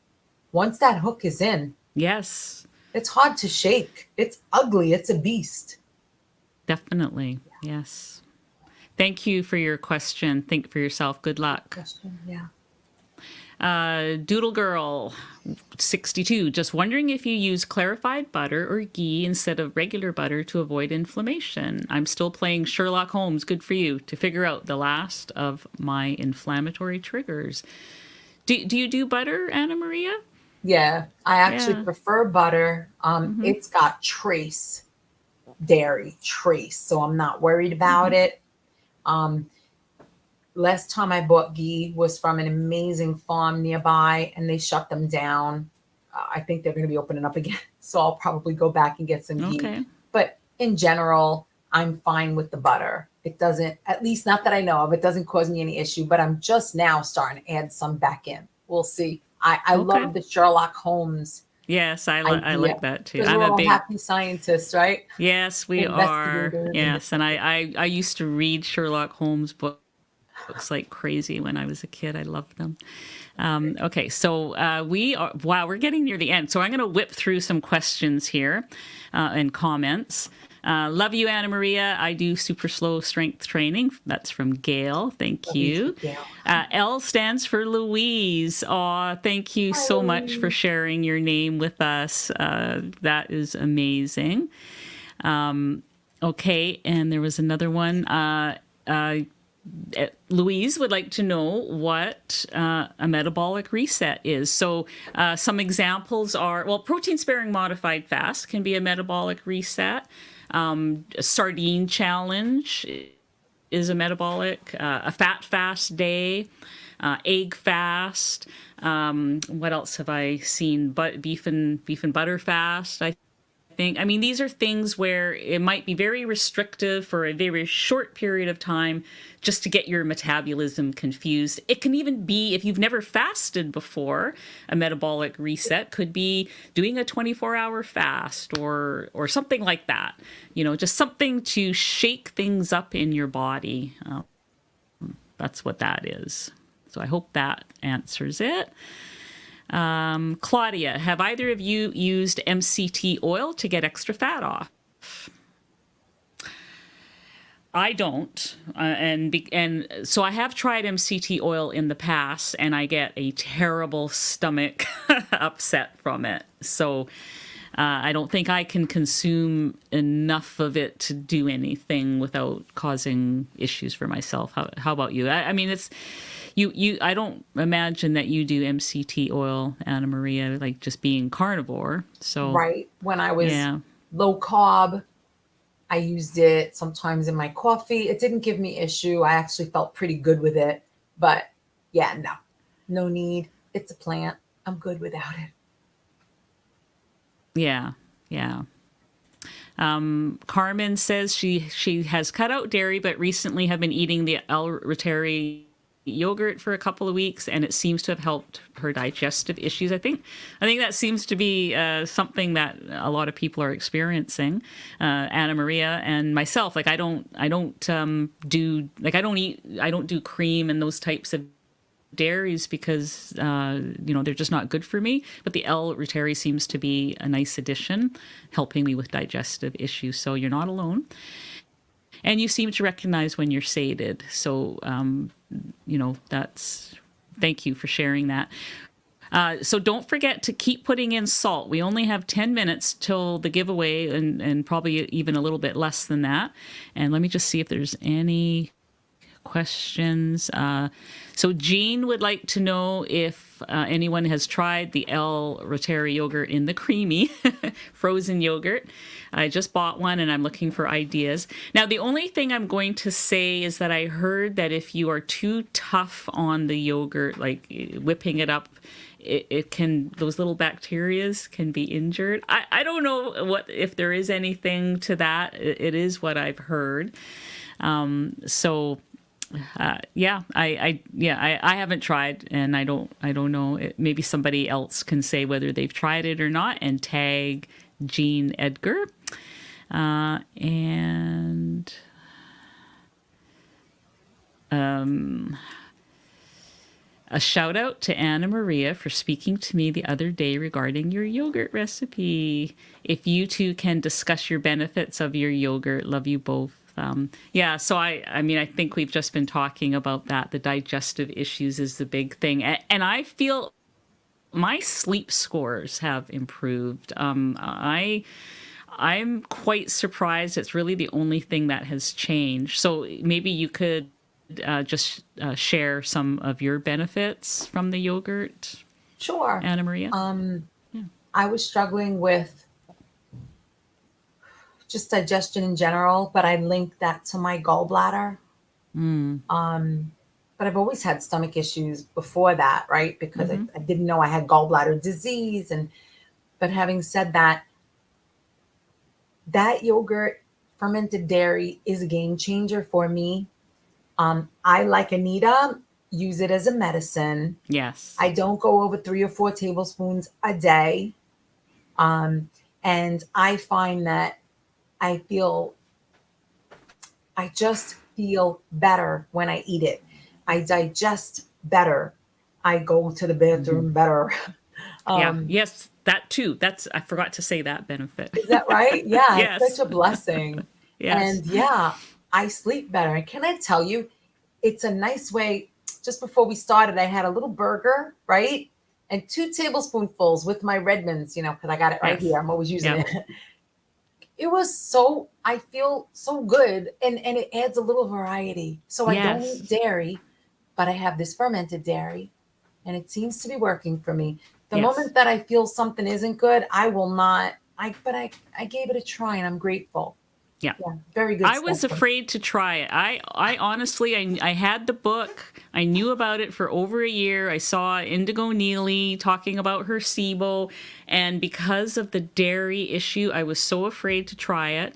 Once that hook is in, Yes. it's hard to shake. It's ugly. It's a beast. Definitely. Yes. Thank you for your question. Think for yourself. Good luck. Question, yeah. Doodle Girl 62, just wondering if you use clarified butter or ghee instead of regular butter to avoid inflammation. I'm still playing Sherlock Holmes, good for you, to figure out the last of my inflammatory triggers. Do you do butter, Anna Maria? Yeah, I actually Yeah. prefer butter. It's got trace dairy, trace, so I'm not worried about it. Last time I bought ghee was from an amazing farm nearby, and they shut them down. I think they're going to be opening up again, so I'll probably go back and get some ghee. Okay. But in general, I'm fine with the butter. It doesn't, at least not that I know of, it doesn't cause me any issue, but I'm just now starting to add some back in. We'll see. I Okay. love the Sherlock Holmes Yes, I idea. like that too. Because I'm we're a all big happy scientists, right? Yes, we are. Investigators. Yes, and I used to read Sherlock Holmes books like crazy when I was a kid. I loved them. Okay, so we're getting near the end. So I'm going to whip through some questions here and comments. Love you, Anna Maria. I do super slow strength training. That's from Gail. Thank you. Gail. L stands for Louise. Aw, thank you so much for sharing your name with us. That is amazing. Okay, and there was another one. Louise would like to know what a metabolic reset is. So some examples are, well, protein sparing modified fast can be a metabolic reset. A sardine challenge is a metabolic, a fat fast day, egg fast. What else have I seen? Beef and butter fast, I think. I mean, these are things where it might be very restrictive for a very short period of time just to get your metabolism confused. It can even be, if you've never fasted before, a metabolic reset could be doing a 24-hour fast or something like that. You know, just something to shake things up in your body. That's what that is. So I hope that answers it. Claudia, have either of you used MCT oil to get extra fat off? I don't, and so I have tried MCT oil in the past, and I get a terrible stomach upset from it. So I don't think I can consume enough of it to do anything without causing issues for myself. How about you? I mean, it's you. I don't imagine that you do MCT oil, Anna Maria, like just being carnivore. So Right. When I was yeah. low carb, I used it sometimes in my coffee. It didn't give me issue. I actually felt pretty good with it. But yeah, no need. It's a plant. I'm good without it. Yeah, yeah. Carmen says she has cut out dairy, but recently have been eating the Dietary yogurt for a couple of weeks, and it seems to have helped her digestive issues. I think that seems to be something that a lot of people are experiencing. Anna Maria and myself, like I don't do cream and those types of dairies because they're just not good for me. But the L-Reuteri seems to be a nice addition, helping me with digestive issues. So you're not alone. And you seem to recognize when you're sated. So, thank you for sharing that. So don't forget to keep putting in salt. We only have 10 minutes till the giveaway and probably even a little bit less than that. And let me just see if there's any questions. So Jean would like to know if anyone has tried the L-Reuteri yogurt in the creamy frozen yogurt. I just bought one and I'm looking for ideas. Now, the only thing I'm going to say is that I heard that if you are too tough on the yogurt, like whipping it up, it can, those little bacterias can be injured. I don't know if there is anything to that. It is what I've heard. I haven't tried, and I don't know. Maybe somebody else can say whether they've tried it or not, and tag Jean Edgar. A shout out to Anna Maria for speaking to me the other day regarding your yogurt recipe. If you two can discuss your benefits of your yogurt, love you both. So I think we've just been talking about that. The digestive issues is the big thing. And I feel my sleep scores have improved. I'm quite surprised. It's really the only thing that has changed. So maybe you could just share some of your benefits from the yogurt. Sure. Anna Maria? I was struggling with just digestion in general, but I linked that to my gallbladder. But I've always had stomach issues before that, right? Because I didn't know I had gallbladder disease. But having said that, that yogurt, fermented dairy, is a game changer for me. I, like Anita, use it as a medicine. Yes. I don't go over 3 or 4 tablespoons a day. And I find that I just feel better when I eat it. I digest better. I go to the bathroom better. Yes, that too. I forgot to say that benefit. Is that right? Yeah, Yes. It's such a blessing. Yes. And I sleep better. And can I tell you, it's a nice way. Just before we started, I had a little burger, right? And 2 tablespoonfuls with my Redmonds, because I got it right here. I'm always using it. It was I feel so good. And it adds a little variety. So I don't eat dairy, but I have this fermented dairy. And it seems to be working for me. The moment that I feel something isn't good, I will not. But I gave it a try, and I'm grateful. Yeah, very good. I was afraid to try it. I honestly, I had the book. I knew about it for over a year. I saw Indigo Neely talking about her SIBO. And because of the dairy issue, I was so afraid to try it.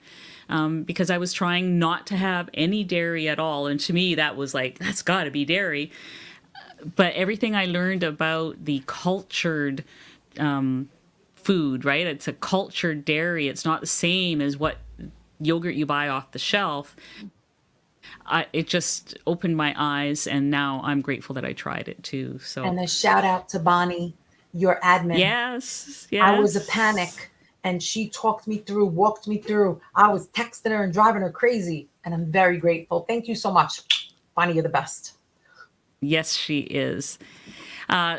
Because I was trying not to have any dairy at all. And to me, that was like, that's got to be dairy. But everything I learned about the cultured food, right? It's a cultured dairy. It's not the same as what yogurt you buy off the shelf. It just opened my eyes, and now I'm grateful that I tried it too. So, and a shout out to Bonnie, your admin. Yes. I was a panic, and she walked me through. I was texting her and driving her crazy, and I'm very grateful. Thank you so much, Bonnie. You're the best. Yes, she is.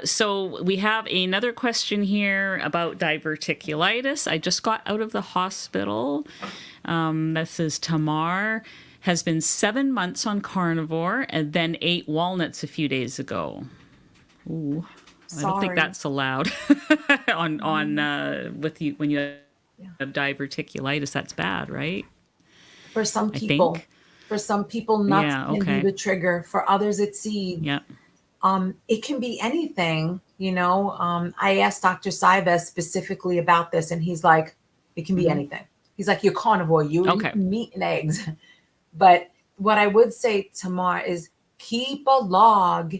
So we have another question here about diverticulitis. I just got out of the hospital. This is Tamar. Has been 7 months on carnivore and then ate walnuts a few days ago. Ooh, I don't think that's allowed with you when you have diverticulitis. That's bad, right? For some people. For some people, nuts can be the trigger. For others, it's seed. Yeah. It can be anything, I asked Dr. Saives specifically about this, and he's like, it can be anything. He's like, you're carnivore, you eat meat and eggs. But what I would say, Tamar, is Keep a log,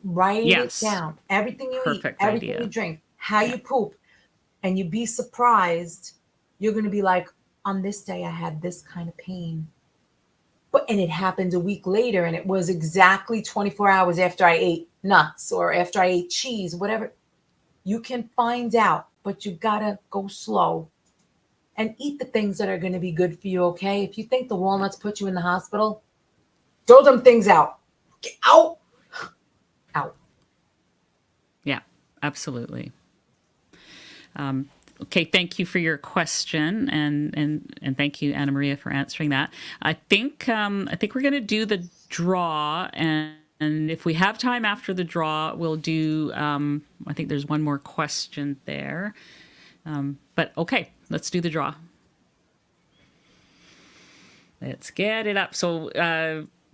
write it Yes. down. Everything you eat, Perfect everything you idea. drink, how Yeah. you poop, and you'd be surprised. You're going to be like, on this day, I had this kind of pain. And it happened a week later, and it was exactly 24 hours after I ate nuts or after I ate cheese, whatever. You can find out, but you gotta go slow and eat the things that are going to be good for you. Okay, if you think the walnuts put you in the hospital, throw them things out. Get out, out. Yeah, absolutely. Okay, thank you for your question, and thank you, Anna Maria, for answering that. I think we're going to do the draw, and if we have time after the draw, we'll do. I think there's one more question there, but okay, let's do the draw. Let's get it up. So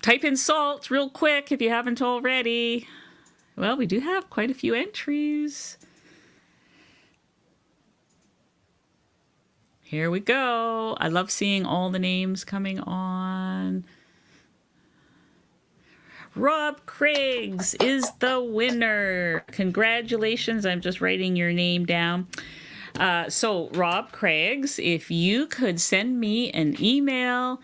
type in salt real quick if you haven't already. Well, we do have quite a few entries. Here we go. I love seeing all the names coming on. Rob Craigs is the winner. Congratulations. I'm just writing your name down. So, Rob Craigs, if you could send me an email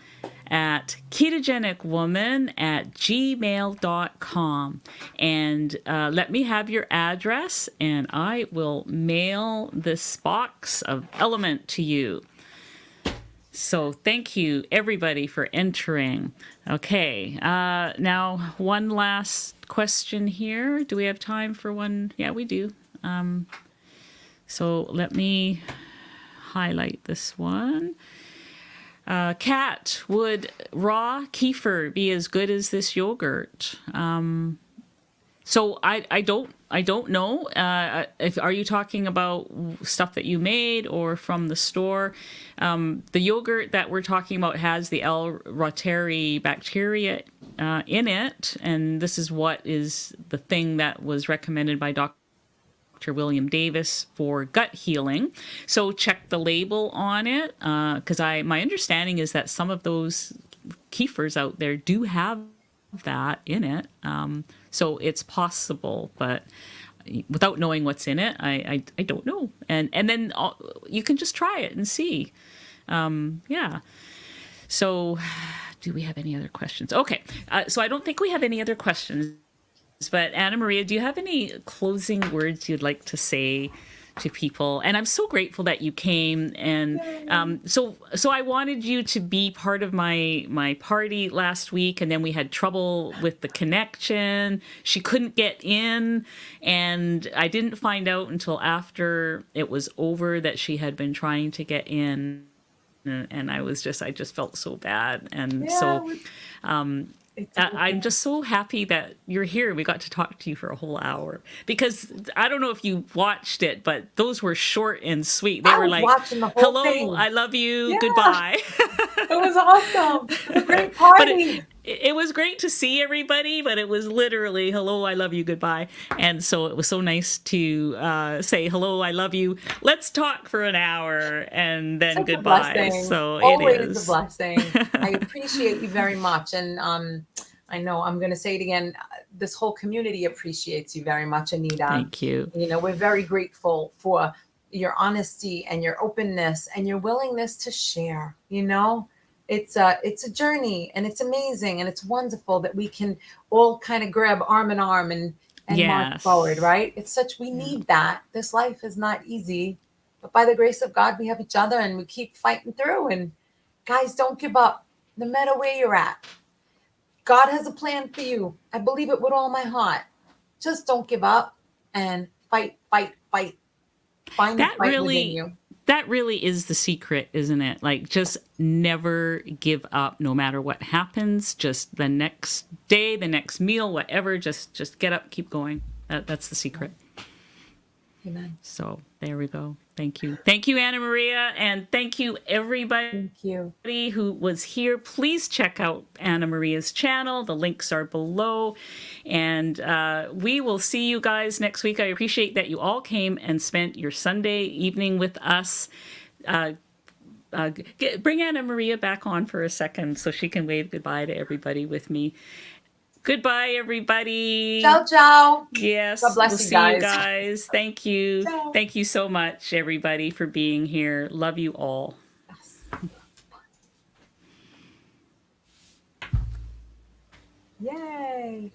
at ketogenicwoman@gmail.com and let me have your address, and I will mail this box of LMNT to you. So thank you, everybody, for entering. Okay, now one last question here. Do we have time for one? Yeah, we do. So let me highlight this one. Kat, would raw kefir be as good as this yogurt? So I don't know. If are you talking about stuff that you made or from the store? The yogurt that we're talking about has the L-Reuteri bacteria in it, and this is what is the thing that was recommended by Dr. William Davis for gut healing. So check the label on it, because my understanding is that some of those kefirs out there do have that in it. So it's possible, but without knowing what's in it, I don't know. And then you can just try it and see. Yeah. So do we have any other questions? Okay. So I don't think we have any other questions. But Anna Maria, do you have any closing words you'd like to say to people? And I'm so grateful that you came. And so I wanted you to be part of my party last week, and then we had trouble with the connection. She couldn't get in, and I didn't find out until after it was over that she had been trying to get in. And I just felt so bad. And Yeah, so it's I'm just so happy that you're here. We got to talk to you for a whole hour, because I don't know if you watched it, but those were short and sweet. They I were was like, watching the whole hello, thing. I love you, Yeah, goodbye. it was awesome. It was a great But party. it was great to see everybody, but it was literally hello, I love you, goodbye. And so it was so nice to say hello, I love you. Let's talk for an hour and then Such a goodbye. blessing. So it Always a is. blessing. I appreciate you very much. And I know I'm going to say it again. This whole community appreciates you very much, Anita. Thank you. You know, we're very grateful for your honesty and your openness and your willingness to share. You know, it's a journey, and it's amazing, and it's wonderful that we can all kind of grab arm in arm and march forward, Yes. right? It's such, we need that. This life is not easy, but by the grace of God, we have each other, and we keep fighting through. And guys, don't give up, no matter where you're at. God has a plan for you. I believe it with all my heart. Just don't give up and fight, fight, fight. Find the That fight within really you. that really is the secret, isn't it? Like, just never give up no matter what happens. Just the next day, the next meal, whatever, just get up, keep going. That's the secret. Amen. So there we go. Thank you. Thank you, Anna Maria, and thank you everybody Thank you. who was here. Please check out Anna Maria's channel. The links are below. And we will see you guys next week. I appreciate that you all came and spent your Sunday evening with us. Bring Anna Maria back on for a second so she can wave goodbye to everybody with me. Goodbye, everybody. Ciao, ciao. God Yes, we'll bless you see you guys. guys. Thank you. Ciao. Thank you so much, everybody, for being here. Love you all. Yes. Yay.